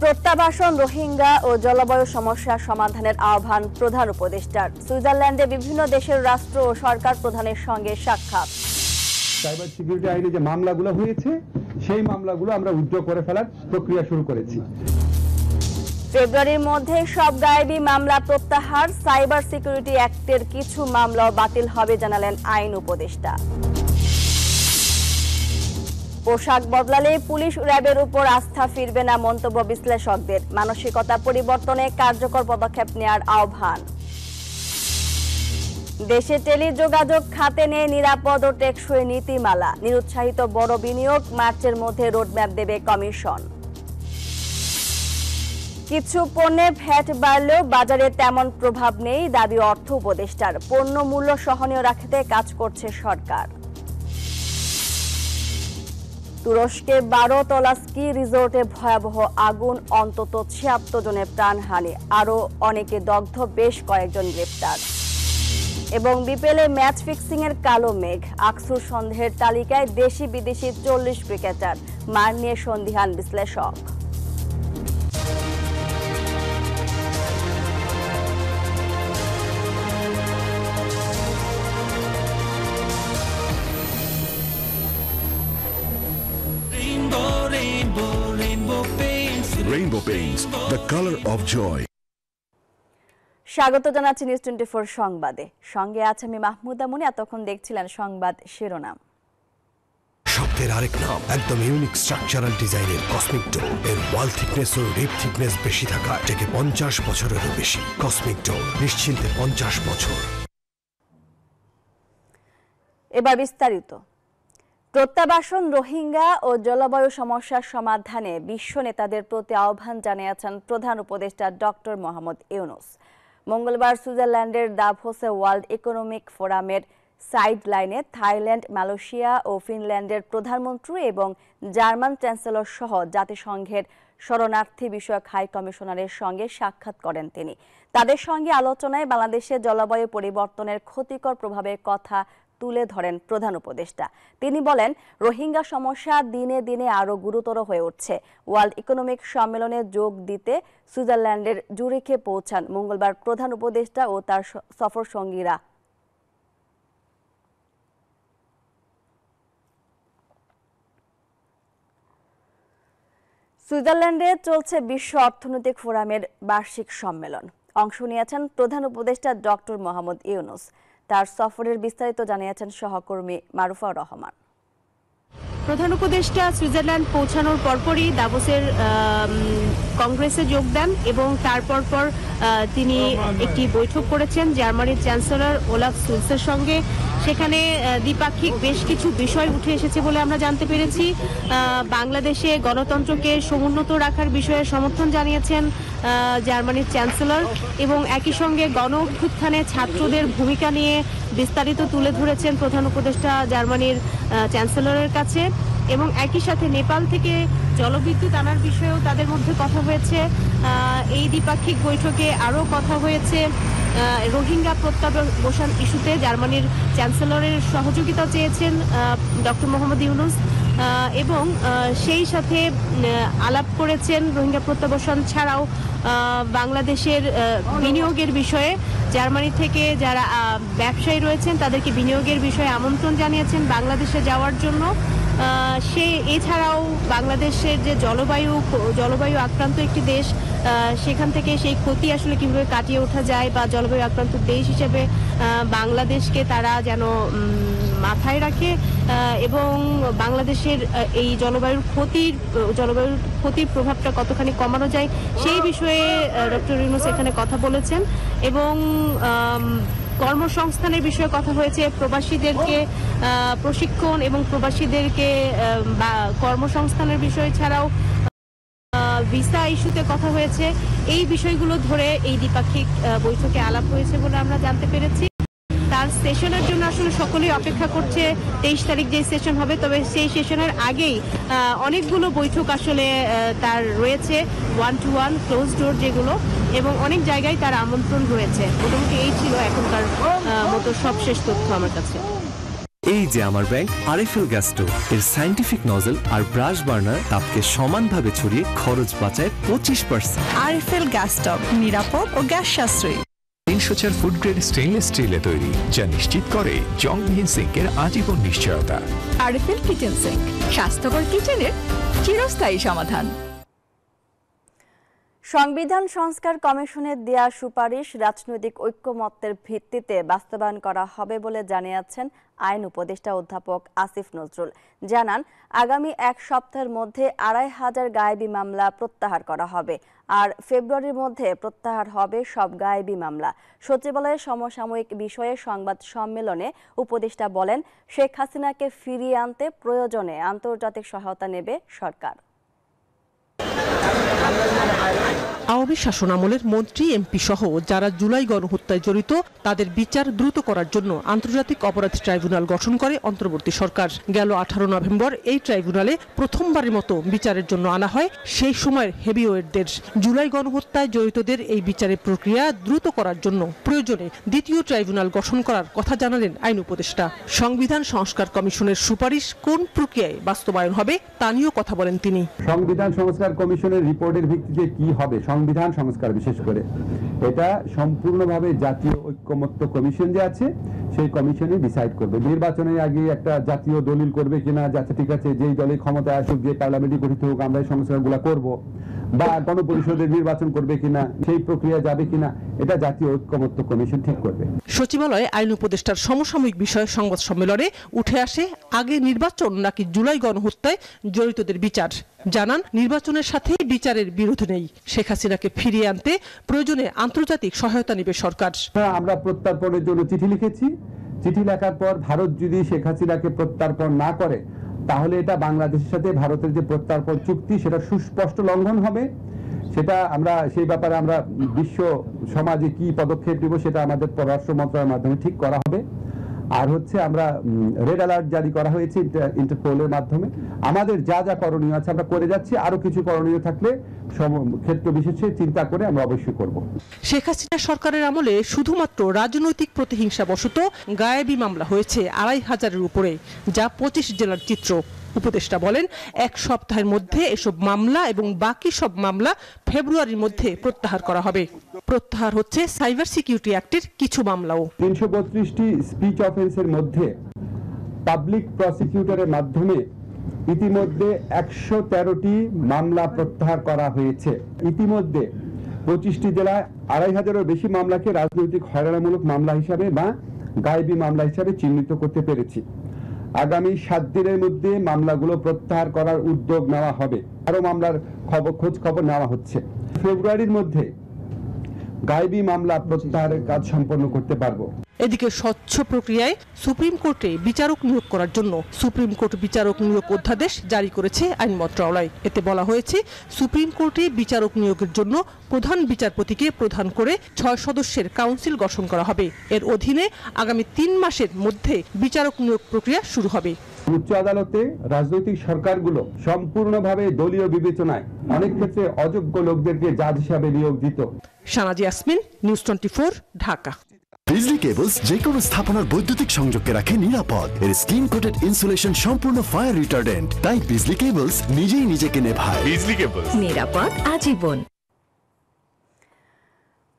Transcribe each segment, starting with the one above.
প্রত্যাবাসন, রোহিঙ্গা ও জলবায়ু সমস্যা সমাধানের আহ্বান প্রধান উপদেষ্টার। সুইজারল্যান্ডে বিভিন্ন দেশের রাষ্ট্র ও সরকার প্রধানের সঙ্গে সাক্ষাৎ। সাইবার সিকিউরিটি আইনে যে মামলাগুলো হয়েছে সেই মামলাগুলো আমরা উইথড্র করে ফেলার প্রক্রিয়া শুরু করেছি। ফেব্রুয়ারির মধ্যে সব গায়েবী মামলা প্রত্যাহার, সাইবার সিকিউরিটি অ্যাক্টের কিছু মামলাও বাতিল হবে জানালেন আইন উপদেষ্টা। পোশাক বদলালে পুলিশ র্যাবের উপর আস্থা ফিরবে না মন্তব্য বিশ্লেষকদের। মানসিকতা পরিবর্তনে কার্যকর পদক্ষেপ নেওয়ার আহ্বান। দেশে টেলিযোগাযোগ খাতে নিয়ে নিরাপদ ও টেকসই নীতিমালা, নিরুৎসাহিত বড় বিনিয়োগ, মার্চের মধ্যে রোডম্যাপ দেবে কমিশন। কিছু পণ্যে ভ্যাট বাড়লেও বাজারে তেমন প্রভাব নেই, দাবি অর্থ উপদেষ্টার। পণ্য মূল্য সহনীয় রাখতে কাজ করছে সরকার। তুরস্কে 12 তলা স্কি রিসোর্টে ভয়াবহ আগুন, অন্তত 76 জনের প্রাণহানি, আরও অনেকে দগ্ধ, বেশ কয়েকজন গ্রেপ্তার। এবং বিপিএলে ম্যাচ ফিক্সিং এর কালো মেঘ, আকসুর সন্দেহের তালিকায় দেশি বিদেশি 40 ক্রিকেটার, মান নিয়ে সন্দিহান বিশ্লেষক। Rainbow Paints, the color of joy. স্বাগত জানাচ্ছি নিউজ 24 সংবাদে। সঙ্গে আছে আমি মাহমুদা মুনি। এতক্ষণ দেখছিলেন সংবাদ শিরোনাম। শব্দের আরেক নাম, একদম ইউনিক স্ট্রাকচারাল ডিজাইনের কসমিক ডোর। এর ওয়াল থিকনেস ও রিপ থিকনেস বেশি থাকা থেকে 50 বছরেরও বেশি। কসমিক ডোর, নিশ্চিন্তে 50 বছর। এবার বিস্তারিত। প্রত্যাবাসন, রোহিঙ্গা ও জলবায়ু সমস্যার সমাধানে বিশ্ব নেতাদের প্রতি আহ্বান জানিয়েছেন প্রধান উপদেষ্টা ডক্টর মোহাম্মদ ইউনূস। মঙ্গলবার সুইজারল্যান্ডের দাভোসে ওয়ার্ল্ড ইকোনমিক ফোরামের সাইড লাইনে থাইল্যান্ড, মালয়েশিয়া ও ফিনল্যান্ডের প্রধানমন্ত্রী এবং জার্মান চ্যান্সেলর সহ জাতিসংঘের শরণার্থী বিষয়ক হাই কমিশনারের সঙ্গে সাক্ষাৎ করেন তিনি। তাদের সঙ্গে আলোচনায় বাংলাদেশে জলবায়ু পরিবর্তনের ক্ষতিকর প্রভাবের কথা তুলে ধরেন প্রধান উপদেষ্টা। তিনি বলেন, রোহিঙ্গা সমস্যা দিনে দিনে আরও গুরুতর হয়ে উঠছে। ওয়ার্ল্ড ইকোনমিক সম্মেলনে যোগ দিতে সুইজারল্যান্ডের জুরিখে পৌঁছান মঙ্গলবার প্রধান উপদেষ্টা ও তার সফর সঙ্গীরা। সুইজারল্যান্ডে চলছে বিশ্ব অর্থনৈতিক ফোরামের বার্ষিক সম্মেলন। অংশ নিয়েছেন প্রধান উপদেষ্টা ডক্টর মোহাম্মদ ইউনূস। তার সফরের বিস্তারিত জানিয়েছেন সহকর্মী মারুফা রহমান। প্রধান উপদেষ্টা সুইজারল্যান্ড পৌঁছানোর পরপরই দাভোসের কংগ্রেসে যোগ দেন এবং তারপর তিনি একটি বৈঠক করেছেন জার্মানির চ্যান্সেলর ওলাফ শুলৎসের সঙ্গে। সেখানে দ্বিপাক্ষিক বেশ কিছু বিষয় উঠে এসেছে বলে আমরা জানতে পেরেছি। বাংলাদেশে গণতন্ত্রকে সমুন্নত রাখার বিষয়ে সমর্থন জানিয়েছেন জার্মানির চ্যান্সেলর এবং একই সঙ্গে গণ অভ্যুত্থানে ছাত্রদের ভূমিকা নিয়ে বিস্তারিত তুলে ধরেছেন প্রধান উপদেষ্টা জার্মানির চ্যান্সেলরের কাছে। এবং একই সাথে নেপাল থেকে জলবিদ্যুৎ আনার বিষয়েও তাদের মধ্যে কথা হয়েছে। এই দ্বিপাক্ষিক বৈঠকে আরও কথা হয়েছে রোহিঙ্গা প্রত্যাবাসন ইস্যুতে জার্মানির চ্যান্সেলরের সহযোগিতা চেয়েছেন ডক্টর মোহাম্মদ ইউনূস এবং সেই সাথে আলাপ করেছেন রোহিঙ্গা প্রত্যাবাসন ছাড়াও বাংলাদেশের বিনিয়োগের বিষয়ে। জার্মানি থেকে যারা ব্যবসায়ী রয়েছেন তাদেরকে বিনিয়োগের বিষয়ে আমন্ত্রণ জানিয়েছেন বাংলাদেশে যাওয়ার জন্য। এছাড়াও বাংলাদেশের যে জলবায়ু আক্রান্ত একটি দেশ, সেখান থেকে সেই ক্ষতি আসলে কিভাবে কাটিয়ে ওঠা যায় বা জলবায়ু আক্রান্ত দেশ হিসেবে বাংলাদেশকে তারা যেন মাথায় রাখে এবং বাংলাদেশের এই জলবায়ুর ক্ষতির প্রভাবটা কতখানি কমানো যায় সেই বিষয়ে ডক্টর ইউনূস এখানে কথা বলেছেন। এবং কর্মসংস্থানের বিষয়ে কথা হয়েছে, প্রবাসীদেরকে প্রশিক্ষণ এবং প্রবাসীদেরকে কর্মসংস্থানের বিষয় ছাড়াও ভিসা ইস্যুতে কথা হয়েছে। এই বিষয়গুলো ধরে এই দ্বিপাক্ষিক বৈঠকে আলাপ হয়েছে বলে আমরা জানতে পেরেছি। তার সেশনের জন্য আসলে সকলেই অপেক্ষা করছে 23 তারিখ যে সেশন হবে, তবে সেই সেশনের আগেই অনেকগুলো বৈঠক আসলে তার রয়েছে, 1-to-1 ক্লোজ ডোর যেগুলো, এবং অনেক জায়গায় তার আমন্ত্রণ রয়েছে। মোটামুটি এই ছিল এখনকার মতো সবশেষ তথ্য আমার কাছে। এই যে আমার ব্যাংক আরএফএল গ্যাস স্টোভ, এর সায়েন্টিফিক নজল আর ব্রাশ বার্নার তাপকে সমানভাবে ছড়িয়ে খরচ বাঁচায় 25%। আরএফএল গ্যাস স্টোভ নিরাপদ ও গ্যাস সাশ্রয়ী। 304 ফুড গ্রেড স্টেইনলেস স্টিলে তৈরি, যা নিশ্চিত করে জংবিহীন সিঙ্কের আজীবন নিশ্চয়তা। আরএফএল কিচেন সিঙ্ক, স্বাস্থ্যকর কিচেনের চিরস্থায়ী সমাধান। সংবিধান সংস্কার কমিশনের দেয়া সুপারিশ রাজনৈতিক ঐক্যমত্যের ভিত্তিতে বাস্তবায়ন করা হবে বলে জানিয়েছেন আইন উপদেষ্টা অধ্যাপক আসিফ নজরুল। জানান, আগামী এক সপ্তাহের মধ্যে ২৫০০ গায়েবী মামলা প্রত্যাহার করা হবে, আর ফেব্রুয়ারির মধ্যে প্রত্যাহার হবে সব গায়েবী মামলা। সচিবালয়ের সমসাময়িক বিষয়ে সংবাদ সম্মেলনে উপদেষ্টা বলেন, শেখ হাসিনাকে ফিরিয়ে আনতে প্রয়োজনে আন্তর্জাতিক সহায়তা নেবে সরকার। আওয়ামী শাসনামলের মন্ত্রী, এমপি সহ যারা জুলাই গণহত্যায় জড়িত তাদের বিচার দ্রুত করার জন্য আন্তর্জাতিক অপরাধ ট্রাইব্যুনাল গঠন করে অন্তর্বর্তী সরকার। গেল 18 নভেম্বর এই ট্রাইব্যুনালে প্রথমবারের মতো বিচারের জন্য আনা হয় সেই সময়ের হেভিওয়েটদের। জুলাই গণহত্যায় জড়িতদের এই বিচারের প্রক্রিয়া দ্রুত করার জন্য প্রয়োজনে দ্বিতীয় ট্রাইব্যুনাল গঠন করার কথা জানালেন আইন উপদেষ্টা। সংবিধান সংস্কার কমিশনের সুপারিশ কোন প্রক্রিয়ায় বাস্তবায়ন হবে তা নিয়েও কথা বলেন তিনি। সংবিধান সংস্কার কমিশনের রিপোর্টের ভিত্তিতে কি হবে সংবিধান সংস্কার, বিশেষ করে এটা সম্পূর্ণভাবে জাতীয় ঐক্যমত্য কমিশন যে আছে সেই কমিশনে ডিসাইড করবে। নির্বাচনের আগে একটা জাতীয় দলিল করবে কিনা, যাতে ঠিক আছে যেই দলে ক্ষমতায় আসুক, যে পার্লামেন্টে গঠিত হোক, আমরা এই সংস্কারগুলো করব, বা গণপরিষদের নির্বাচন করবে কিনা, সেই প্রক্রিয়া যাবে কিনা, এটা জাতীয় ঐক্যমত্য কমিশন ঠিক করবে। সচিবালয়ে আইন উপদেষ্টার সমসাময়িক বিষয়ে সংবাদ সম্মেলনে উঠে আসে আগে নির্বাচন নাকি জুলাই গণহত্যায় জড়িতদের বিচার। জানান, নির্বাচনের সাথে বিচারের বিরোধ নেই। শেখ হাসিনাকে ফিরিয়ে আনতে প্রয়োজনে আন্তর্জাতিক সহায়তা নেবে সরকার। আমরা প্রত্যর্পণের জন্য চিঠি লিখেছি। চিঠি লেখার পর ভারত যদি শেখ হাসিনাকে প্রত্যর্পণ না করে, তাহলে এটা বাংলাদেশের সাথে ভারতের যে প্রত্যর্পণ চুক্তি সেটা সুস্পষ্ট লঙ্ঘন হবে। সেটা আমরা সেই ব্যাপারে আমরা বিশ্ব সমাজে কি পদক্ষেপ নেব সেটা আমাদের পররাষ্ট্র মন্ত্রণালয়ের মাধ্যমে ঠিক করা হবে। আর হচ্ছে আমরা রেড অ্যালার্ট জারি করা হয়েছে ইন্টারপোলের মাধ্যমে। আমাদের যা যা করণীয় আছে আমরা করে যাচ্ছি, আরো কিছু করণীয় থাকলে ক্ষেত্র বিশেষে চিন্তা করে আমরা অবশ্যই করব। শেখ হাসিনা সরকারের আমলে শুধুমাত্র রাজনৈতিক প্রতিহিংসা বশত গায়েবী মামলা হয়েছে ২৫০০-এর উপরে, যা ২৫ জেলার চিত্র। উপদেষ্টা বলেন, এক সপ্তাহের মধ্যে এসব মামলা এবং বাকি সব মামলা ফেব্রুয়ারির মধ্যে প্রত্যাহার করা হবে। প্রত্যাহার হচ্ছে সাইবার সিকিউরিটি অ্যাক্টের কিছু মামলাও। ৩৩২টি স্পিচ অফেন্সের মধ্যে পাবলিক প্রসিকিউটরের মাধ্যমে ইতিমধ্যে ১১৩টি মামলা প্রত্যাহার করা হয়েছে। ইতিমধ্যে ২৫টি জেলায় ২৫০০-এরও বেশি মামলাকে রাজনৈতিক হয়রানিমূলক মামলা হিসাবে বা গায়েবী মামলা হিসাবে চিহ্নিত করতে পেরেছি। আগামী ৭ দিনের মধ্যে মামলাগুলো প্রত্যাহার করার উদ্যোগ নেওয়া হবে। আরো মামলার খোঁজ খবর নেওয়া হচ্ছে। ফেব্রুয়ারির মধ্যে গায়েবী মামলা প্রত্যাহারের কাজ সম্পন্ন করতে পারবো। এদিকে স্বচ্ছ প্রক্রিয়ায় সুপ্রিম কোর্টে বিচারক নিয়োগ করার জন্য সুপ্রিম কোর্ট বিচারক নিয়োগ অধ্যাদেশ জারি করেছে আইন মন্ত্রণালয়। এতে বলা হয়েছে, সুপ্রিম কোর্টে বিচারক নিয়োগের জন্য প্রধান বিচারপতিকে প্রধান করে ৬ সদস্যের কাউন্সিল গঠন করা হবে। এর অধীনে আগামী ৩ মাসের মধ্যে বিচারক নিয়োগ প্রক্রিয়া শুরু হবে। উচ্চ আদালতে রাজনৈতিক সরকারগুলো সম্পূর্ণভাবে দলীয় বিবেচনায় অনেক ক্ষেত্রে অযোগ্য লোকদেরকে জাজ হিসাবে নিয়োগ দিত। শানাজি ইয়াসমিন, নিউজ 24, ঢাকা। বিজলি কেবলস যে কোনো স্থাপনার বৈদ্যুতিক সংযোগকে রাখে নিরাপদ। এর স্কিন কোটেড ইনসুলেশন সম্পূর্ণ ফায়ার রিটার্ডেন্ট, তাই বিজলি কেবলস নিজেই নিজেকে নেভায়। বিজলি কেবলস, নিরাপদ আজীবন।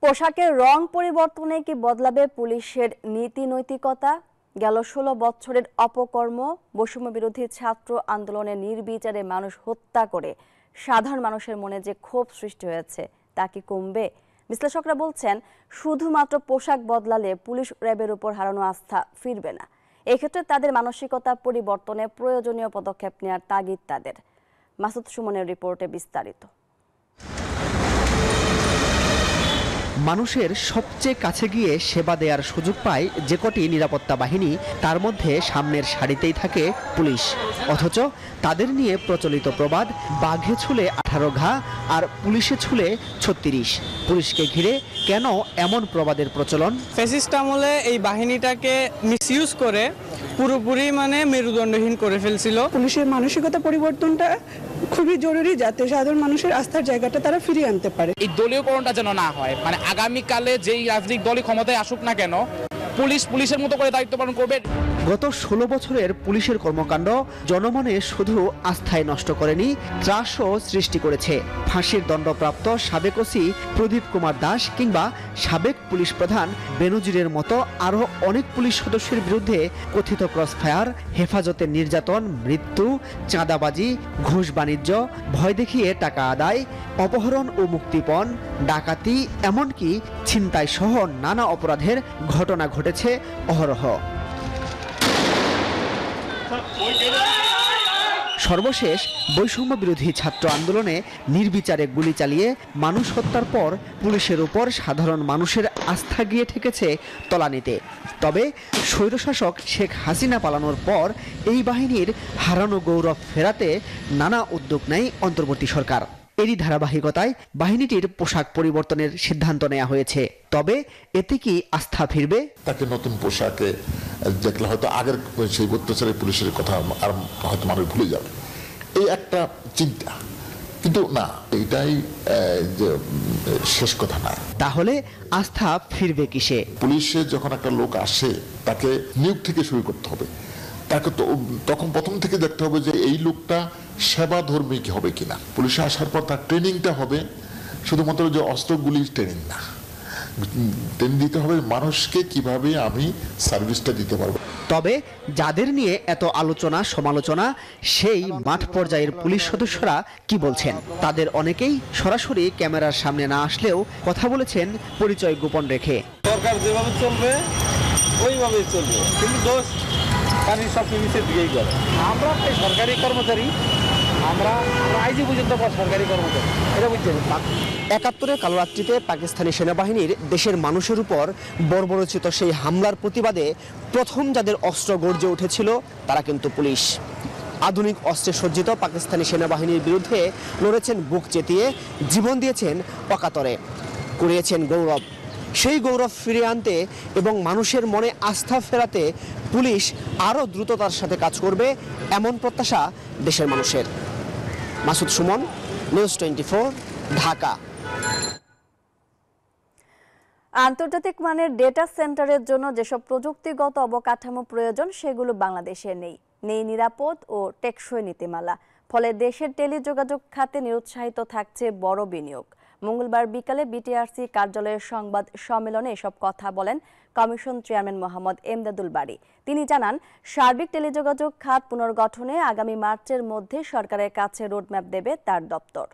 পোশাকের রং পরিবর্তনে কি বদলাবে পুলিশের নীতি নৈতিকতা? গেল 16 বছরের অপকর্ম, বৈষম্য বিরোধী ছাত্র আন্দোলনে নির্বিচারে মানুষ হত্যা করে সাধারণ মানুষের মনে যে ক্ষোভ সৃষ্টি হয়েছে তা কি কমবে? বিশ্লেষকরা বলছেন, শুধুমাত্র পোশাক বদলালে পুলিশ র্যাবের উপর হারানো আস্থা ফিরবে না। এক্ষেত্রে তাদের মানসিকতা পরিবর্তনে প্রয়োজনীয় পদক্ষেপ নেওয়ার তাগিদ তাদের। মাসুদ সুমনের রিপোর্টে বিস্তারিত। মানুষের সবচেয়ে কাছে গিয়ে সেবা দেওয়ার সুযোগ পায় যে কটি নিরাপত্তা বাহিনী, তার মধ্যে সামনের সারিতেই থাকে পুলিশ। অথচ তাদের নিয়ে প্রচলিত প্রবাদ, বাঘে ছুলে 18 ঘা আর পুলিশে ছুলে 36। পুলিশকে ঘিরে কেন এমন প্রবাদের প্রচলন? ফ্যাসিস্ট আমলে এই বাহিনীটাকে মিসইউজ করে পুরোপুরি মেরুদণ্ডহীন করে ফেলছিল। পুলিশের মানসিকতা পরিবর্তনটা খুবই জরুরি, যাতে সাধারণ মানুষের আস্থার জায়গাটা তারা ফিরিয়ে আনতে পারে। এই দলীয়করণটা যেন না হয়, আগামীকালে যেই রাজনৈতিক দলই ক্ষমতায় আসুক না কেন, পুলিশের মতো করে দায়িত্ব পালন করবে। গত 16 বছরের পুলিশের কর্মকাণ্ড জনমনে শুধু আস্থায় নষ্ট করেনি, ত্রাসও সৃষ্টি করেছে। ফাঁসির দণ্ডপ্রাপ্ত সাবেক ওসি প্রদীপ কুমার দাস কিংবা সাবেক পুলিশ প্রধান বেনজিরের মতো আরও অনেক পুলিশ সদস্যের বিরুদ্ধে কথিত ক্রসফায়ার, হেফাজতে নির্যাতন, মৃত্যু, চাঁদাবাজি, ঘুষ বাণিজ্য, ভয় দেখিয়ে টাকা আদায়, অপহরণ ও মুক্তিপণ, ডাকাতি, এমনকি ছিনতাই সহ নানা অপরাধের ঘটনা ঘটেছে অহরহ। সর্বশেষ বৈষম্য বিরোধী ছাত্র আন্দোলনে নির্বিচারে গুলি চালিয়ে মানুষ হত্যার পর পুলিশের উপর সাধারণ মানুষের আস্থা গিয়ে ঠেকেছে তলানিতে। তবে স্বৈরশাসক শেখ হাসিনা পালানোর পর এই বাহিনীর হারানো গৌরব ফেরাতে নানা উদ্যোগ নেয় অন্তর্বর্তী সরকার। এরই ধারাবাহিকতায় বাহিনীটির পোশাক পরিবর্তনের সিদ্ধান্ত নেওয়া হয়েছে। তবে এতে কি আস্থা ফিরবে? তাকে নতুন পোশাকে দেখলে হয়তো আগের সেই অত্যাচারের পুলিশের কথা আর হয়তো মানুষ ভুলে যাবে, এই একটা চিন্তা। কিন্তু না, এটাই শেষ কথা না। তাহলে আস্থা ফিরবে কিসে? পুলিশে যখন একটা লোক আসে তাকে নিয়োগ থেকে শুরু করতে হবে। তাকে তো তখন প্রথম থেকে দেখতে হবে যে এই লোকটা সেবাধর্মী হবে কিনা। পুলিশে আসার পর তার ট্রেনিংটা হবে শুধুমাত্র যে অস্ত্রগুলির ট্রেনিং না, ট্রেনিং দিতে হবে মানুষকে কিভাবে আমি সার্ভিসটা দিতে পারবো। তবে যাদের নিয়ে এত আলোচনা সমালোচনা, সেই মাঠ পর্যায়ের পুলিশ সদস্যরা কি বলছেন? তাদের অনেকেই সরাসরি ক্যামেরার সামনে না আসলেও কথা বলেছেন পরিচয় গোপন রেখে। সরকার যেভাবে চলবে ওইভাবেই চলবে, কিন্তু দোষ সব পুলিশের দিকেই করে। আমরা সরকারি কর্মচারী, আমরা আইজি পর্যন্ত সরকারি কর্মচারী, এটা বুঝছেন। ৭১-এর কালো রাত্রিতে পাকিস্তানি সেনাবাহিনীর দেশের মানুষের উপর বর্বরচিত সেই হামলার প্রতিবাদে প্রথম যাদের অস্ত্র গর্জে উঠেছিল তারা কিন্তু পুলিশ। আধুনিক অস্ত্রে সজ্জিত পাকিস্তানি সেনাবাহিনীর বিরুদ্ধে লড়েছেন বুক চেতিয়ে, জীবন দিয়েছেন অকাতরে, কুড়িয়েছেন গৌরব। সেই গৌরব ফিরিয়ে আনতে এবং মানুষের মনে আস্থা ফেরাতে পুলিশ আরও দ্রুততার সাথে কাজ করবে, এমন প্রত্যাশা দেশের মানুষের। মাসুদ সুমন, নিউজ 24, ঢাকা। আন্তর্জাতিক মানের ডেটা সেন্টারের জন্য যেসব প্রযুক্তিগত অবকাঠামো প্রয়োজন সেগুলো বাংলাদেশে নেই নিরাপদ ও টেকসই নীতিমালা। ফলে দেশের টেলিযোগাযোগ খাতে নিরুৎসাহিত থাকছে বড় বিনিয়োগ। মঙ্গলবার বিকালে বিটিআরসি কার্যালয়ের সংবাদ সম্মেলনে এসব কথা বলেন কমিশন চেয়ারম্যান মোহাম্মদ এমদাদুল বারী। তিনি জানান, সার্বিক টেলিযোগাযোগ খাত পুনর্গঠনে আগামী মার্চের মধ্যে সরকারের কাছে রোডম্যাপ দেবে তার দপ্তর।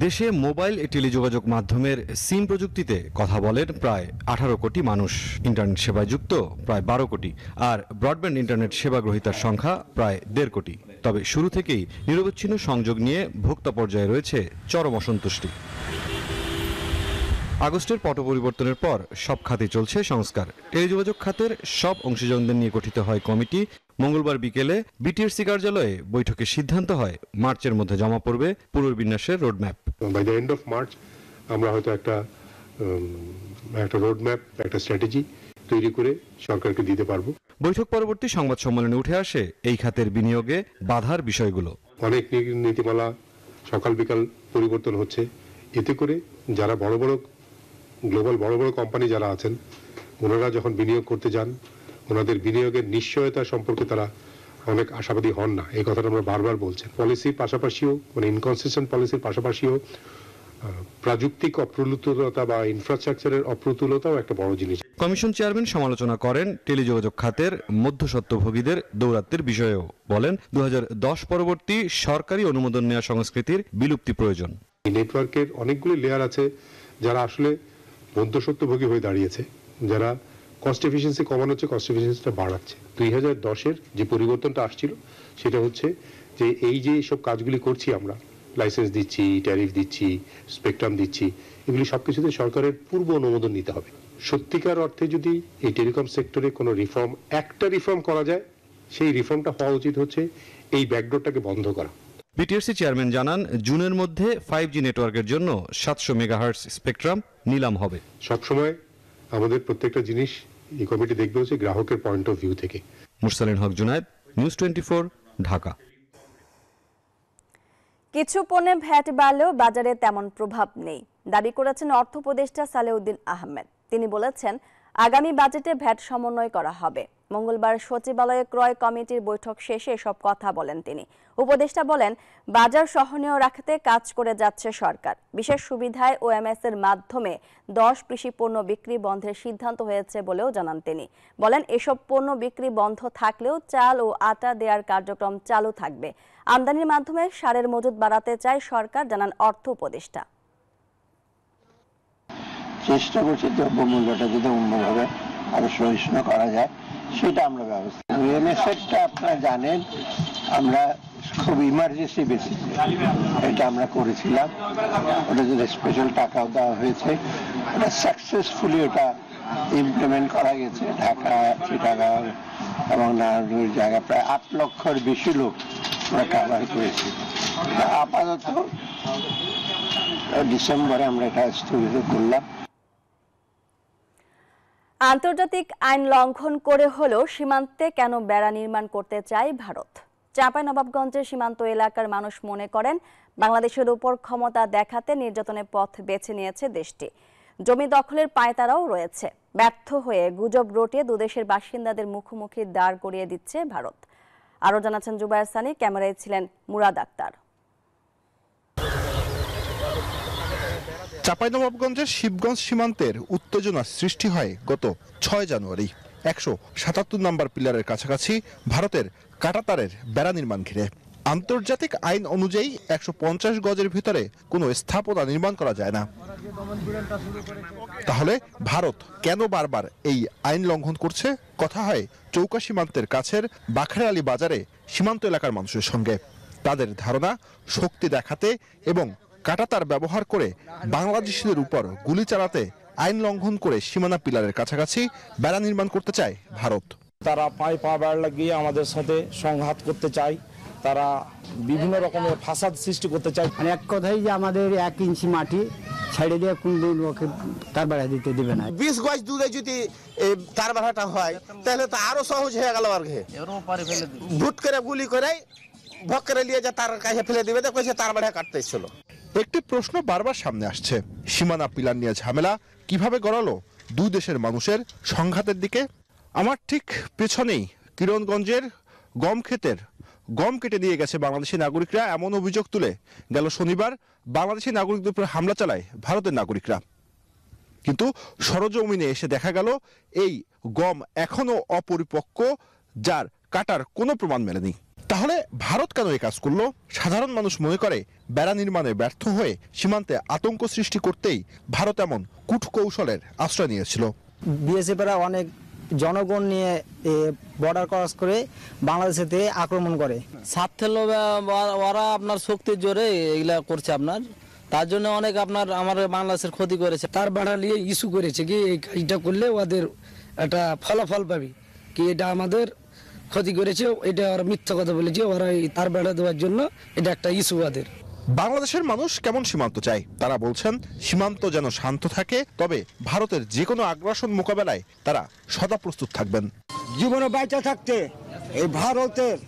দেশে মোবাইল টেলিযোগাযোগ মাধ্যমের সিম প্রযুক্তিতে কথা বলেন প্রায় 18 কোটি মানুষ, ইন্টারনেট সেবায় যুক্ত প্রায় 12 কোটি, আর ব্রডব্যান্ড ইন্টারনেট সেবা গ্রহীতার সংখ্যা প্রায় 1.5 কোটি। তবে শুরু থেকেই নিরবচ্ছিন্ন সংযোগ নিয়ে ভোক্তা পর্যায়ে রয়েছে চরম অসন্তুষ্টি। আগস্টের পট পরিবর্তনের পর সব খাতে চলছে সংস্কার। টেলিযোগাযোগ খাতের সব অংশীজনদের নিয়ে গঠিত হয় কমিটি। মঙ্গলবার বিকেলে বিটিআরসি কার্যালয়ে বৈঠকে সিদ্ধান্ত হয় মার্চের মধ্যে জমা পড়বে পুনর্বিন্যাসের roadmap. By the end of March আমরা হয়তো একটা রোডম্যাপ, একটা স্ট্র্যাটেজি তৈরি করে সরকারকে দিতে পারবো। বৈঠক পরবর্তী সংবাদ সম্মেলনে উঠে আসে এই খাতের বিনিয়োগে বাধার বিষয়গুলো। অনেক নীতিমালা সকাল বিকাল পরিবর্তন হচ্ছে, এতে করে যারা বড় বড় গ্লোবাল বড় বড় কোম্পানি যারা আছেন ওনারা যখন বিনিয়োগ করতে যান ওনাদের বিনিয়োগের নিশ্চয়তা সম্পর্কে তারা অনেক আশাবাদী হন না। এই কথাটা আমরা বারবার বলছি। পলিসির পাশাপাশিও ইনকনসিস্টেন্ট পলিসির পাশাপাশিও প্রাযুক্তিক অপ্রতুলতা বা ইনফ্রাস্ট্রাকচারের অপ্রতুলতাও একটা বড় জিনিস। কমিশন চেয়ারম্যান সমালোচনা করেন টেলিযোগাযোগ খাতের মধ্যস্বত্বভোগীদের দৌরাত্মের বিষয়েও। বলেন 2010 পরবর্তী সরকারি অনুমোদন নেওয়া সংস্কৃতির বিলুপ্তি প্রয়োজন। নেটওয়ার্কের অনেকগুলি লেয়ার আছে যারা আসলে মধ্যস্বত্বভোগী হয়ে দাঁড়িয়েছে, যারা কস্ট এফিসিয়েন্সি কমানো হচ্ছে, কস্ট এফিসিয়েন্সিটা বাড়াচ্ছে। 2010-এর যে পরিবর্তনটা আসছিল সেটা হচ্ছে যে এই যে সব কাজগুলি করছি আমরা, লাইসেন্স দিচ্ছি, ট্যারিফ দিচ্ছি, স্পেকট্রাম দিচ্ছি, এগুলি সবকিছুতে সরকারের পূর্ব অনুমোদন নিতে হবে। সত্যিকার অর্থে যদি এই টেলিকম সেক্টরে কোনো রিফর্ম, একটা রিফর্ম করা যায়, সেই রিফর্মটা হওয়া উচিত হচ্ছে এই ব্যাকডোরটাকে বন্ধ করা। বিটিআরসি চেয়ারম্যান জানান, জুনের মধ্যে 5G নেটওয়ার্কের জন্য 700 মেগাহার্টজ স্পেকট্রাম নিলাম হবে। সবসময় আমাদের প্রত্যেকটা জিনিস এই কমিটি দেখবে হচ্ছে গ্রাহকের পয়েন্ট অফ ভিউ থেকে। মুরসালিন হক জুনায়েদ, নিউজ 24, ঢাকা। কিছু পণ্যে ভ্যাট বাড়লেও বাজারে তেমন প্রভাব নেই দাবি করেছেন অর্থ উপদেষ্টা সালেউদ্দিন আহমেদ। তিনি বলেছেন, আগামী বাজেটে ভ্যাট সমন্বয় করা হবে। মঙ্গলবার সচিবালয়ে ক্রয় কমিটির বৈঠক শেষে এসব কথা বলেন তিনি। উপদেষ্টা বলেন, বাজার সহনীয় রাখতে কাজ করে যাচ্ছে সরকার। বিশেষ সুবিধায় ওএমএস এর মাধ্যমে 10 কৃষি পণ্য বিক্রি বন্ধের সিদ্ধান্ত হয়েছে বলেও জানান তিনি। বলেন, এসব পণ্য বিক্রি বন্ধ থাকলেও চাল ও আটা দেওয়ার কার্যক্রম চালু থাকবে। আমদানির মাধ্যমে সারের মজুত বাড়াতে চায় সরকার, জানান অর্থ উপদেষ্টা। চেষ্টা করছি দ্রব্যমূল্যটা যদি অন্যভাবে আরো সহিষ্ণু করা যায় সেটা আমরা ব্যবস্থা। ওএমএসটা আপনারা জানেন আমরা খুব ইমার্জেন্সি বেসিসে এটা আমরা করেছিলাম। ওটা যদি স্পেশাল টাকাও দেওয়া হয়েছে, ওটা সাকসেসফুলি ওটা ইমপ্লিমেন্ট করা গেছে। ঢাকা, চিটাগাং এবং নারায়ণগঞ্জ জায়গায় প্রায় 8 লক্ষের বেশি লোক আমরা কাভার করেছি। আপাতত ডিসেম্বরে আমরা এটা স্থগিত করলাম। আন্তর্জাতিক আইন লঙ্ঘন করে হলেও সীমান্তে কেন বেড়া নির্মাণ করতে চায় ভারত? চাঁপাইনবাবগঞ্জের সীমান্ত এলাকার মানুষ মনে করেন, বাংলাদেশের উপর ক্ষমতা দেখাতে নির্যাতনের পথ বেছে নিয়েছে দেশটি। জমি দখলের পায়তারাও রয়েছে। ব্যর্থ হয়ে গুজব রটিয়ে দুদেশের বাসিন্দাদের মুখোমুখি দাঁড় করিয়ে দিচ্ছে ভারত। আরও জানাচ্ছেন জুবায়ের সানি, ক্যামেরায় ছিলেন মুরাদ আক্তার। চাঁপাইনবাবগঞ্জের শিবগঞ্জ সীমান্তের উত্তেজনা সৃষ্টি হয় গত 6 জানুয়ারি। 177 নম্বর পিলারের কাছাকাছি ভারতের কাঁটাতারের বেড়া নির্মাণ ঘিরে। আন্তর্জাতিক আইন অনুযায়ী 150 গজের ভিতরে কোনো স্থাপনা নির্মাণ করা যায় না। তাহলে ভারত কেন বারবার এই আইন লঙ্ঘন করছে? কথা হয় চৌকা সীমান্তের কাছের বাখরে আলী বাজারে সীমান্ত এলাকার মানুষের সঙ্গে। তাদের ধারণা, শক্তি দেখাতে এবং কাঁটাতার ব্যবহার করে বাংলাদেশিদের উপর গুলি চালাতে আইন লঙ্ঘন করে সীমানা পিলারের কাছাকাছি বেড়া নির্মাণ করতে চায় ভারত। তারা পায়ে পা বেড়া লাগিয়ে আমাদের সাথে সংঘাত করতে চায়। তারা বিভিন্ন রকমের ফাসাদ সৃষ্টি করতে চায়। মানে এক কথাই যে আমাদের 1 ইঞ্চি মাটি ছেড়ে দিয়ে কোনদিন ওকে তার বেড়া দিতে দিবে না। 20 গজ দূরে যদি তার বেড়াটা হয় তাহলে তো আরো সহজ হয়ে গেল। আর ভুট করে গুলি করে ভক করে নিয়ে যা তার কাছে ফেলে দিবে, দেখছে তার বেড়া কাটতে ছিল। একটি প্রশ্ন বারবার সামনে আসছে, সীমানা পিলার নিয়ে ঝামেলা কিভাবে গড়ালো দুই দেশের মানুষের সংঘাতের দিকে? আমার ঠিক পেছনেই কিরণগঞ্জের গম ক্ষেতের গম কেটে দিয়ে গেছে বাংলাদেশি নাগরিকরা, এমন অভিযোগ তুলে গেল শনিবার বাংলাদেশি নাগরিকদের উপর হামলা চালায় ভারতের নাগরিকরা। কিন্তু সরজমিনে এসে দেখা গেল এই গম এখনো অপরিপক্ক, যার কাটার কোনো প্রমাণ মেলেনি। তাহলে ভারত কেন এই কাজ করলো? সাধারণ মানুষ মনে করে বেড়া নির্মাণে ব্যর্থ হয়ে সীমান্তে আতঙ্ক সৃষ্টি করতেই ভারত এমন কূটকৌশলের আশ্রয় নিয়েছিল। বিএসএফরা অনেক জনগণ নিয়ে বর্ডার ক্রস করে বাংলাদেশেতে আক্রমণ করে। স্বার্থের লোভে ওরা আপনার শক্তির জোরে এগুলা করছে আপনার, তার জন্য অনেক আপনার আমার বাংলাদেশের ক্ষতি করেছে। তার বাড়া নিয়ে ইস্যু করেছে কি এই কাজটা করলে ওদের একটা ফলাফল পাবি, কি এটা আমাদের ক্ষতি করেছে, এটা ওরা মিথ্যা কথা বলেছে। ওরা তার বেড়া দেওয়ার জন্য এটা একটা ইস্যু ওদের। বাংলাদেশের মানুষ কেমন সীমান্ত চায়? তারা বলছেন সীমান্ত যেন শান্ত থাকে, তবে ভারতের যে কোনো আগ্রাসন মোকাবেলায় তারা সদা প্রস্তুত থাকবেন। জীবনে বাইচা থাকতে এই ভারতের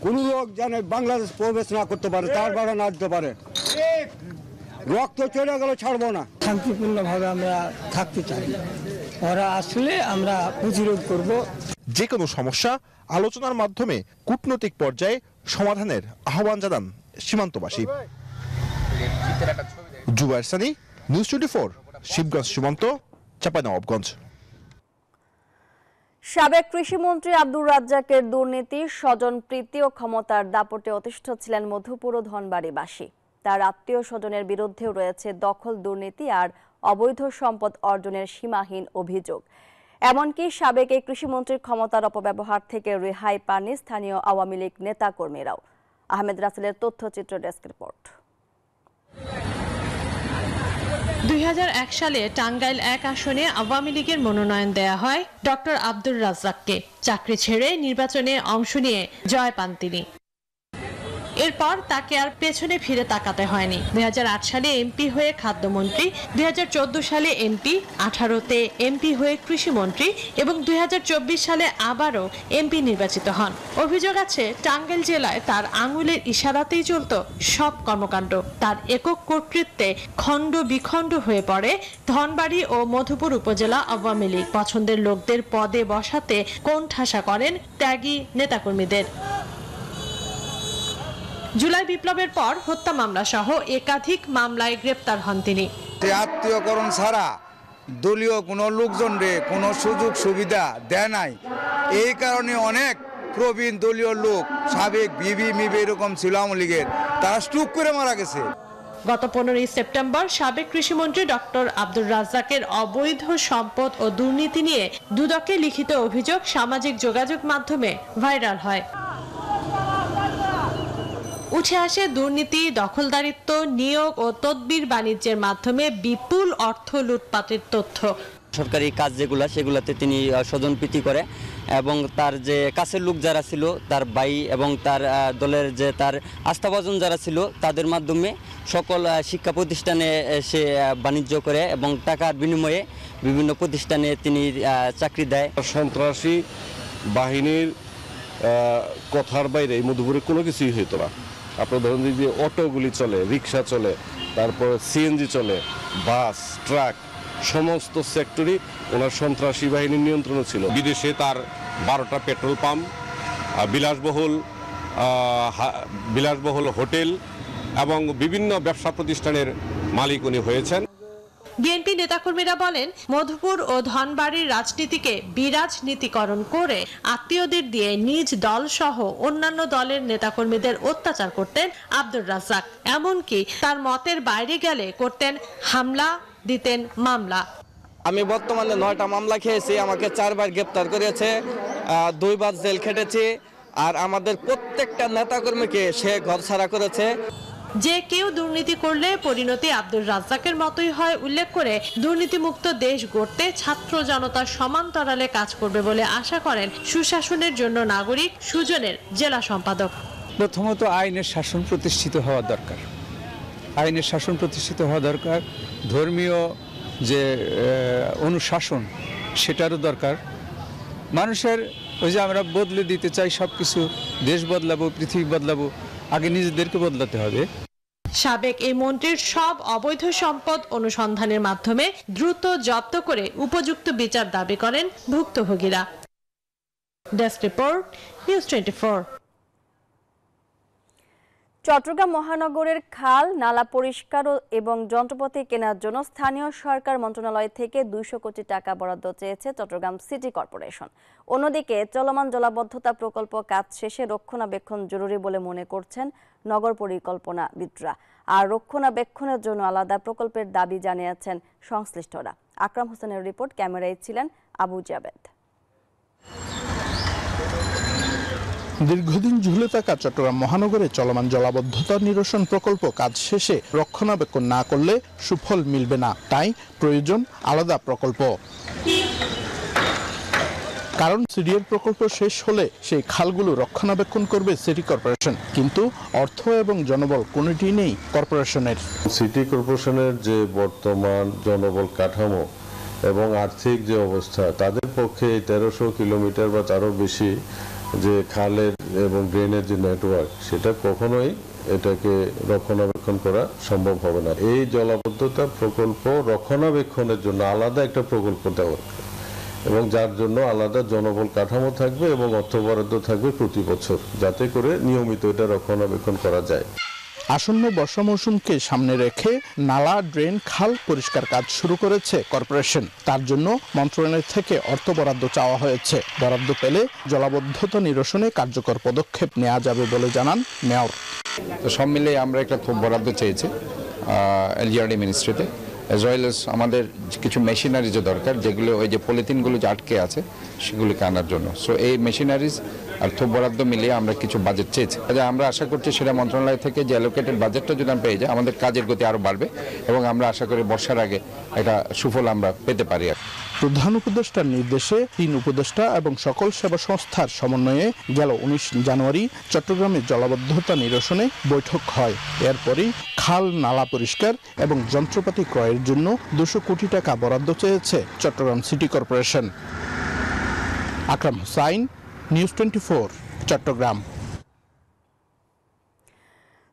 কোন লোক যেন বাংলাদেশ প্রবেশ না করতে পারে, তার বেড়া না দিতে পারে। রক্ত চলে গেল ছাড়বো না। শান্তিপূর্ণভাবে আমরা থাকতে চাই, ওরা আসলে আমরা প্রতিরোধ করব। যে কোনো সমস্যা আলোচনার মাধ্যমে কূটনৈতিক পর্যায়ে সমাধানের আহ্বান জানান সীমান্তবাসী। জুবায়ের সানি, নিউজ 24, শিবগঞ্জ সীমান্ত, চাঁপাইনবাবগঞ্জ। সাবেক কৃষিমন্ত্রী আব্দুর রাজ্জাকের দুর্নীতি, স্বজনপ্রীতি ও ক্ষমতার দাপটে অতিষ্ঠ ছিলেন মধুপুর ও ধনবাড়িবাসী। তার আত্মীয় স্বজনের বিরুদ্ধেও রয়েছে দখল, দুর্নীতি আর অবৈধ সম্পদ অর্জনের সীমাহীন অভিযোগ। এমনকি সাবেক এই কৃষিমন্ত্রীর ক্ষমতার অপব্যবহার থেকে রেহাই পাননি স্থানীয় আওয়ামী লীগ নেতাকর্মীরাও। আহমেদ রাসেলের তথ্যচিত্র ডেস্ক রিপোর্ট। 2001 সালে টাঙ্গাইল 1 আসনে আওয়ামী লীগের মনোনয়ন দেয়া হয় ডক্টর আব্দুর রাজ্জাককে। চাকরি ছেড়ে নির্বাচনে অংশ নিয়ে জয় পান তিনি। এরপর তাকে আর পেছনে ফিরে তাকাতে হয়নি। 2008 সালে এমপি হয়ে খাদ্যমন্ত্রী, 2014 সালে এমপি, 2018-তে এমপি হয়ে কৃষিমন্ত্রী এবং 2024 সালে আবারও এমপি নির্বাচিত হন। অভিযোগ আছে টাঙ্গাইল জেলায় তার আঙুলের ইশারাতেই চলত সব কর্মকাণ্ড। তার একক কর্তৃত্বে খণ্ড বিখণ্ড হয়ে পড়ে ধনবাড়ী ও মধুপুর উপজেলা আওয়ামী লীগ। পছন্দের লোকদের পদে বসাতে কোণঠাসা করেন ত্যাগী নেতাকর্মীদের। জুলাই বিপ্লবের পর হত্যা মামলা সহ একাধিক মামলায় গ্রেপ্তার হন তিনি। আত্মীয়করণ ছাড়া দলীয় কোনো লোকজনরে কোনো সুযোগ সুবিধা দেয় নাই। এই কারণে অনেক প্রবীণ দলীয় লোক, সাবেক বিবি মিবি এরকম ছিল আওয়ামী লীগের, তারা স্ট্রোক করে মারা গেছে। গত 15 সেপ্টেম্বর সাবেক কৃষিমন্ত্রী ডক্টর আব্দুর রাজ্জাকের অবৈধ সম্পদ ও দুর্নীতি নিয়ে দুদকে লিখিত অভিযোগ সামাজিক যোগাযোগ মাধ্যমে ভাইরাল হয়। উঠে আসে দুর্নীতি, দখলদারিত্ব, নিয়োগ ও তদবির বাণিজ্যের মাধ্যমে বিপুল অর্থ লুটপাটের তথ্য। সরকারি কাজ যেগুলা সেগুলাতে তিনি স্বজনপ্রীতি করে এবং তার যে কাছের লোক যারা ছিল, তার ভাই এবং তার দলের যে তার আস্থাভাজন যারা ছিল, তাদের মাধ্যমে সকল শিক্ষা প্রতিষ্ঠানে সে বাণিজ্য করে এবং টাকার বিনিময়ে বিভিন্ন প্রতিষ্ঠানে তিনি চাকরি দেয়। সন্ত্রাসী বাহিনীর কথার বাইরে এই মধুপুরে কোনো কিছুই হইতো না। আপনার ধরুন যে অটোগুলি চলে, রিক্সা চলে, তারপর সিএনজি চলে, বাস, ট্রাক, সমস্ত সেক্টরই ওনার সন্ত্রাসী বাহিনীর নিয়ন্ত্রণে ছিল। বিদেশে তার 12টা পেট্রোল পাম্প, বিলাসবহুল হোটেল এবং বিভিন্ন ব্যবসা প্রতিষ্ঠানের মালিক উনি হয়েছেন। বিএনপি নেতাকর্মীরা বলেন, মধুপুর ও ধনবাড়ির রাজনীতিকে বিরাজনীতিকরণ করে আত্মীয়দের দিয়ে নিজ দল সহ অন্যান্য দলের নেতাকর্মীদের অত্যাচার করতেন আব্দুর রাজ্জাক। এমনকি তার মতের বাইরে গেলে করতেন হামলা, দিতেন মামলা। আমি বর্তমানে 9টা মামলা খেয়েছি, আমাকে 4 বার গ্রেপ্তার করেছে, 2 বার জেল খেটেছি, আর আমাদের প্রত্যেকটা নেতাকর্মীকে সে ঘরছাড়া করেছে। যে কেউ দুর্নীতি করলে পরিণতি আব্দুর রাজ্জাকের মতোই হয় উল্লেখ করে দুর্নীতিমুক্ত দেশ গড়তে ছাত্র জনতার সমান্তরালে কাজ করবে বলে আশা করেন সুশাসনের জন্য নাগরিক সুজনের জেলা সম্পাদক। প্রথমত আইনের শাসন প্রতিষ্ঠিত হওয়া দরকার। আইনের শাসন প্রতিষ্ঠিত হওয়া দরকার। ধর্মীয় যে অনুশাসন সেটারও দরকার। মানুষের ওই যে আমরা বদলে দিতে চাই সব কিছু, দেশ বদলাবো, পৃথিবী বদলাবো, আগে নিজেদেরকে বদলাতে হবে। সাবেক এই মন্ত্রীর সব অবৈধ সম্পদ অনুসন্ধানের মাধ্যমে দ্রুত জব্দ করে উপযুক্ত বিচার দাবি করেন ভুক্তভোগীরা। Desk report, news 24। চট্টগ্রাম মহানগরের খাল, নালা পরিষ্কার এবং যন্ত্রপাতি কেনার জন্য স্থানীয় সরকার মন্ত্রণালয় থেকে 200 কোটি টাকা বরাদ্দ চেয়েছে চট্টগ্রাম সিটি কর্পোরেশন। অন্যদিকে চলমান জলাবদ্ধতা প্রকল্প কাজ শেষে রক্ষণাবেক্ষণ জরুরি বলে মনে করছেন নগর পরিকল্পনাবিদরা। আর রক্ষণাবেক্ষণের জন্য আলাদা প্রকল্পের দাবি জানিয়েছেন সংশ্লিষ্টরা। আকরাম হোসেনের রিপোর্ট, ক্যামেরায় ছিলেন আবু জাবেদ। দীর্ঘদিন ঝুলে থাকা চট্টগ্রাম মহানগরে চলমান জলাবদ্ধতা নিরসন প্রকল্প কাজ শেষে রক্ষণাবেক্ষণ না করলে সুফল মিলবে না, তাই প্রয়োজন আলাদা প্রকল্প। কারণ সিডিএর প্রকল্প শেষ হলে সেই খালগুলো রক্ষণাবেক্ষণ করবে সিটি কর্পোরেশন, কিন্তু অর্থ এবং জনবল কোনোটি নেই কর্পোরেশনের। সিটি কর্পোরেশনের যে বর্তমান জনবল কাঠামো এবং আর্থিক যে অবস্থা, তাদের পক্ষে 1300 কিলোমিটার বা তারও বেশি যে খালের এবং ড্রেনের যে নেটওয়ার্ক, সেটা কখনোই এটাকে রক্ষণাবেক্ষণ করা সম্ভব হবে না। এই জলাবদ্ধতা প্রকল্প রক্ষণাবেক্ষণের জন্য আলাদা একটা প্রকল্প দেওয়া এবং যার জন্য আলাদা জনবল কাঠামো থাকবে এবং অর্থ বরাদ্দ থাকবে প্রতি বছর, যাতে করে নিয়মিত এটা রক্ষণাবেক্ষণ করা যায়। আসন্ন বর্ষা মৌসুমকে সামনে রেখে নালা, ড্রেন, খাল পরিষ্কার কাজ শুরু করেছে কর্পোরেশন। তার জন্য মন্ত্রণালয় থেকে অর্থ বরাদ্দ চাওয়া হয়েছে। বরাদ্দ পেলে জলাবদ্ধতা নিরসনে কার্যকর পদক্ষেপ নেওয়া যাবে বলে জানান মেয়র। তো সব মিলে আমরা একটা খুব বরাদ্দ চেয়েছি এলজিআরডি মিনিস্ট্রিতে, অ্যাজ ওয়েল এস আমাদের কিছু মেশিনারি যে দরকার, যেগুলো ওই যে পলিথিনগুলো যে আটকে আছে সেগুলিকে আনার জন্য। সো এই মেশিনারিজ আর থোক বরাদ্দ মিলিয়ে আমরা কিছু বাজেট চেয়েছি। আমরা আশা করছি সেটা মন্ত্রণালয় থেকে যে অ্যালোকেটেড বাজেটটা যদি আমরা পেয়ে যাই, আমাদের কাজের গতি আরও বাড়বে এবং আমরা আশা করি বর্ষার আগে একটা সুফল আমরা পেতে পারি। প্রধান উপদেষ্টার নির্দেশে 3 উপদেষ্টা এবং সকল সেবা সংস্থার সমন্বয়ে গেল 19 জানুয়ারি চট্টগ্রামে জলাবদ্ধতা নিরসনে বৈঠক হয়। এরপরই খাল নালা পরিষ্কার এবং যন্ত্রপাতি ক্রয়ের জন্য 200 কোটি টাকা বরাদ্দ চেয়েছে চট্টগ্রাম সিটি কর্পোরেশন। আকরাম হুসাইন, নিউজ 24, চট্টগ্রাম।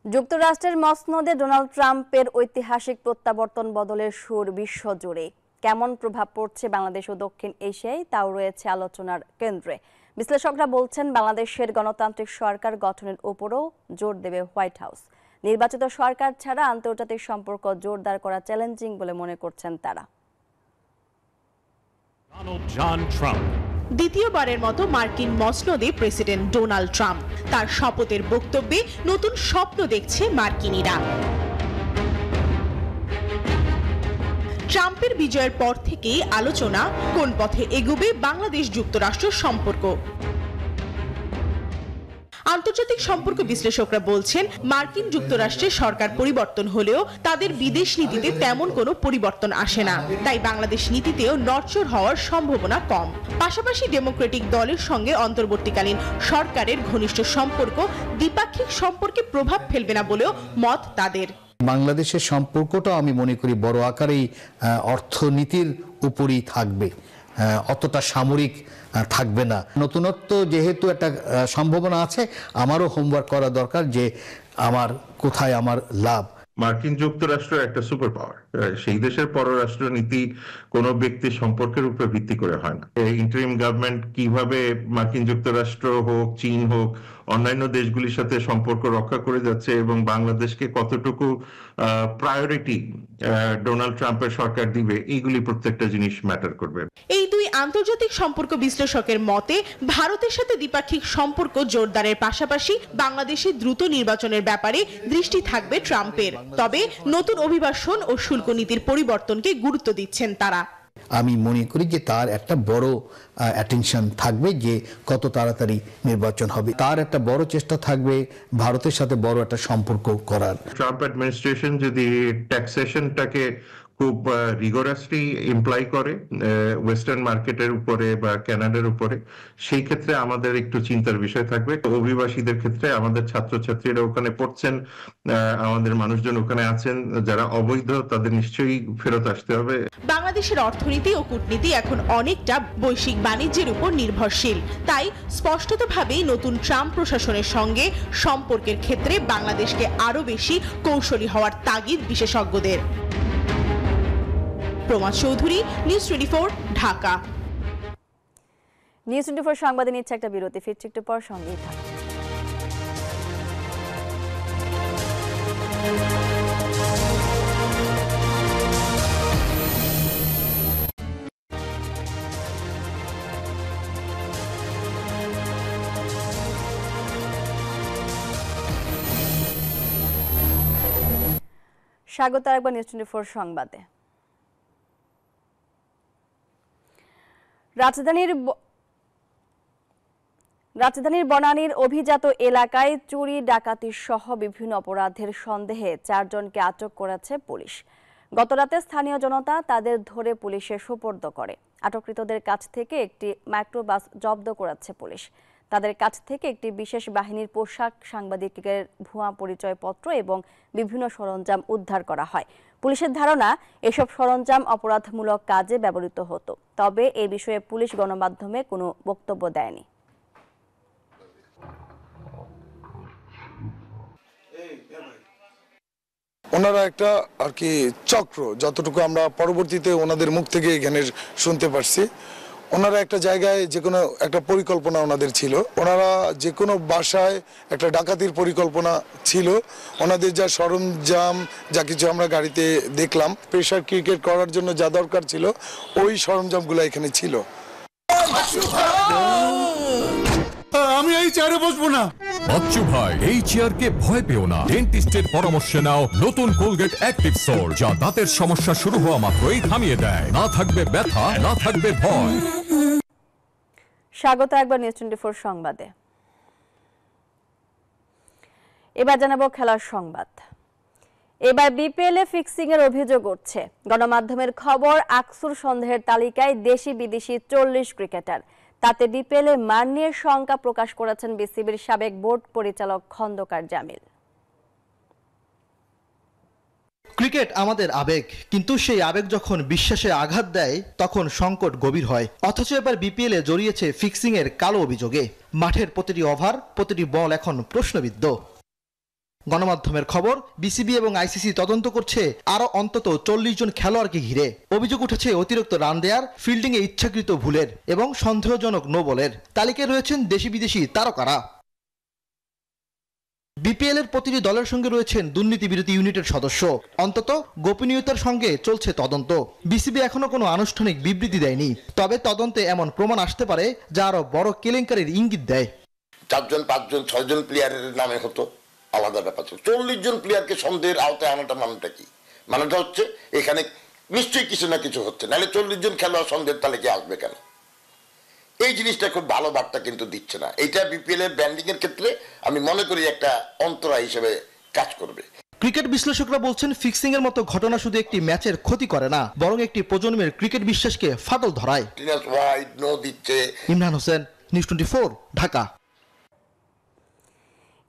যুক্তরাষ্ট্রের মসনদে ডোনাল্ড ট্রাম্পের ঐতিহাসিক প্রত্যাবর্তন বদলের সুর বিশ্বজুড়ে। কেমন প্রভাব পড়ছে বাংলাদেশ ও দক্ষিণ এশিয়ায়, তাও রয়েছে আলোচনার কেন্দ্রে। বিশ্লেষকরা বলছেন বাংলাদেশের গণতান্ত্রিক সরকার গঠনের উপরও জোর দেবে হোয়াইট হাউস। নির্বাচিত সরকার ছাড়া আন্তর্জাতিক সম্পর্ক জোরদার করা চ্যালেঞ্জিং বলে মনে করছেন তারা। দ্বিতীয়বারের মতো মার্কিন মসনদে প্রেসিডেন্ট ডোনাল্ড ট্রাম্প। তার শপথের বক্তব্যে নতুন স্বপ্ন দেখছে মার্কিনীরা। ট্রাম্পের বিজয়ের পর থেকেই আলোচনা কোন পথে এগোবে বাংলাদেশ যুক্তরাষ্ট্র সম্পর্ক। আন্তর্জাতিক সম্পর্ক বিশ্লেষকরা বলছেন মার্কিন যুক্তরাষ্ট্রের সরকার পরিবর্তন হলেও তাদের বিদেশ নীতিতে তেমন কোনো পরিবর্তন আসে না। তাই বাংলাদেশ নীতিতেও নড়চড় হওয়ার সম্ভাবনা কম। পাশাপাশি ডেমোক্রেটিক দলের সঙ্গে অন্তর্বর্তীকালীন সরকারের ঘনিষ্ঠ সম্পর্ক দ্বিপাক্ষিক সম্পর্কে প্রভাব ফেলবে না বলেও মত তাদের। বাংলাদেশের সম্পর্কটা আমি মনে করি বড় আকারেই অর্থনীতির উপরই থাকবে, অতটা সামরিক থাকবে না। নতুনত্ব যেহেতু একটা সম্ভাবনা আছে, আমারও হোমওয়ার্ক করা দরকার যে আমার কোথায় আমার লাভ। মার্কিন যুক্তরাষ্ট্র একটা সুপার পাওয়ার, সেই দেশের পররাষ্ট্র নীতি কোনো ব্যক্তির সম্পর্কের উপর ভিত্তি করে হয় না। ইন্টারিম গভর্নমেন্ট কিভাবে মার্কিন যুক্তরাষ্ট্র হোক, চীন হোক, অন্যান্য দেশগুলির সাথে সম্পর্ক রক্ষা করে যাচ্ছে এবং বাংলাদেশকে কতটুকু প্রায়োরিটি ডোনাল্ড ট্রাম্পের সরকার দিবে, এইগুলি প্রত্যেকটা জিনিস ম্যাটার করবে। এই দুই আন্তর্জাতিক সম্পর্ক বিশ্লেষকের মতে ভারতের সাথে দ্বিপাক্ষিক সম্পর্ক জোরদারের পাশাপাশি বাংলাদেশের দ্রুত নির্বাচনের ব্যাপারে দৃষ্টি থাকবে ট্রাম্পের। তবে নতুন অভিবাসন ও শুল্ক নীতির পরিবর্তনকে গুরুত্ব দিচ্ছেন তারা। আমি মনে করি যে তার একটা বড় অ্যাটেনশন থাকবে যে কত তাড়াতাড়ি নির্বাচন হবে। তার একটা বড় চেষ্টা থাকবে ভারতের সাথে বড় একটা সম্পর্ক করার। ট্রাম্প অ্যাডমিনিস্ট্রেশন যদি ট্যাক্সেশনটাকে খুব রিগোরাসলি ইমপ্লাই করে ওয়েস্টার্ন মার্কেটের উপরে বা কানাডার উপরে, সেই ক্ষেত্রে আমাদের একটু চিন্তার বিষয় থাকবে। অভিবাসীদের ক্ষেত্রে আমাদের ছাত্রছাত্রীরা ওখানে পড়ছেন, আমাদের মানুষজন ওখানে আছেন যারা অবৈধ, তাদের নিশ্চয়ই ফেরত আসতে হবে। বাংলাদেশের অর্থনীতি ও কূটনীতি এখন অনেকটা বৈশ্বিক বাণিজ্যের উপর নির্ভরশীল। তাই স্পষ্টতভাবেই নতুন ট্রাম্প প্রশাসনের সঙ্গে সম্পর্কের ক্ষেত্রে বাংলাদেশকে আরো বেশি কৌশলী হওয়ার তাগিদ বিশেষজ্ঞদের। প্রমাদ চৌধুরী, নিউজ 24, ঢাকা। নিউজ 24 সংবাদে নিচ্ছে একটা বিরতি, ফিরছি একটু পর, সঙ্গেই থাকুন। স্বাগত আরেকবার নিউজ 24 সংবাদে। রাজধানীর বনানীর অভিজাত এলাকায় চুরি ডাকাতি সহ বিভিন্ন অপরাধের সন্দেহে 4 জনকে আটক করেছে পুলিশ। গতরাতে স্থানীয় জনতা তাদের ধরে পুলিশে সোপর্দ করে। আটককৃতদের কাছ থেকে একটি মাইক্রোবাস জব্দ করেছে পুলিশ। তাদের কাছ থেকে একটি বিশেষ বাহিনীর পোশাক, সাংবাদিকের ভুয়া পরিচয়পত্র এবং বিভিন্ন সরঞ্জাম উদ্ধার করা হয়। পুলিশের ধারণা এসব সরঞ্জাম অপরাধমূলক কাজে ব্যবহৃত হতো। তবে এই বিষয়ে পুলিশ গণমাধ্যমে কোনো বক্তব্য দেয়নি। ওনারা একটা আর কি চক্র, যতটুকু আমরা পরবর্তীতে ওনাদের মুখ থেকে এখানে শুনতে পারছি, ওনারা একটা জায়গায় যে কোনো একটা পরিকল্পনা ওনাদের ছিল। ওনারা যে কোনো বাসায় একটা ডাকাতির পরিকল্পনা ছিল। ওনাদের যা সরঞ্জাম, যা কিছু আমরা গাড়িতে দেখলাম, প্রেসার ক্রিকেট করার জন্য যা দরকার ছিল, ওই সরঞ্জামগুলো এখানে ছিল। আমি এই চেয়ারে বসবো না। বাচ্চু ভাই, এই চেয়ারকে ভয় পেও না। ডেন্টিস্টের পরামর্শে নাও নতুন কোলগেট অ্যাক্টিভ সোল, যা দাঁতের সমস্যা শুরু হওয়া মাত্রই থামিয়ে দেয়। না থাকবে ব্যথা, না থাকবে ভয়। স্বাগত একবার নিউজ 24 সংবাদে। এবার জানাবো খেলার সংবাদ। এবার বিপিএল এ ফিক্সিং এর অভিযোগ উঠছে। গণমাধ্যমের খবর, আকসুর সন্দেহের তালিকায় দেশি বিদেশি 40 ক্রিকেটার। তাতে বিপিএল এ মান নিয়ে শঙ্কা প্রকাশ করেছেন বিসিবির সাবেক বোর্ড পরিচালক খন্দকার জামিল। ক্রিকেট আমাদের আবেগ, কিন্তু সেই আবেগ যখন বিশ্বাসে আঘাত দেয় তখন সংকট গভীর হয়। অথচ এবার বিপিএল এ জড়িয়েছে ফিক্সিং এর কালো অভিযোগে। মাঠের প্রতিটি ওভার, প্রতিটি বল এখন প্রশ্নবিদ্ধ। গণমাধ্যমের খবর, বিসিবি এবং আইসিসি তদন্ত করছে আরো অন্তত 40 জন খেলোয়াড়কে ঘিরে। অভিযোগ উঠেছে অতিরিক্ত রান দেয়ার, ফিল্ডিং এ ইচ্ছাকৃত ভুলের এবং সন্দেহজনক নো বলের। তালিকায় রয়েছেন দেশি বিদেশি তারকারা। বিপিএল এর প্রতিটি দলের সঙ্গে রয়েছেন দুর্নীতি বিরোধী ইউনিটের সদস্য। অন্তত গোপনীয়তার সঙ্গে চলছে তদন্ত। বিসিবি এখনো কোনো আনুষ্ঠানিক বিবৃতি দেয়নি, তবে তদন্তে এমন প্রমাণ আসতে পারে যা আরো বড় কেলেঙ্কারির ইঙ্গিত দেয়। 4 জন 5 জন 6 জন প্লেয়ারের নামে হতো আলাদা ব্যাপার ছিল। 40 জন প্লেয়ারকে সন্দেহের আওতায় আনাটা মানেটা কি? মানেটা হচ্ছে এখানে নিশ্চয়ই কিছু না কিছু হচ্ছে, নাহলে 40 জন খেলোয়াড় সন্দেহের তালিকায় আসবে কেন? এই জিনিসটা খুব ভালো বার্তা কিন্তু দিচ্ছে না। এইটা বিপিএল এর ব্র্যান্ডিং এর ক্ষেত্রে আমি মনে করি একটা অন্তরায় হিসেবে কাজ করবে। ক্রিকেট বিশ্লেষকরা বলছেন, ফিক্সিং এর মতো ঘটনা শুধু একটি ম্যাচের ক্ষতি করে না, বরং একটি প্রজন্মের ক্রিকেট বিশ্বাসকে ফাটল ধরায়। ইমরান হোসেন, নিউজ 24, ঢাকা।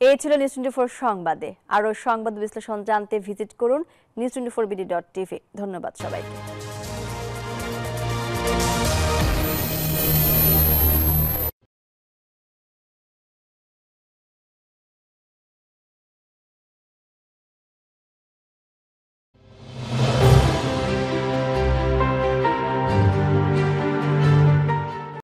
এই ছিল নিউজ 24 সংবাদে। আরো সংবাদ বিশ্লেষণ জানতে ভিজিট করুন news24bd.tv। ধন্যবাদ সবাইকে।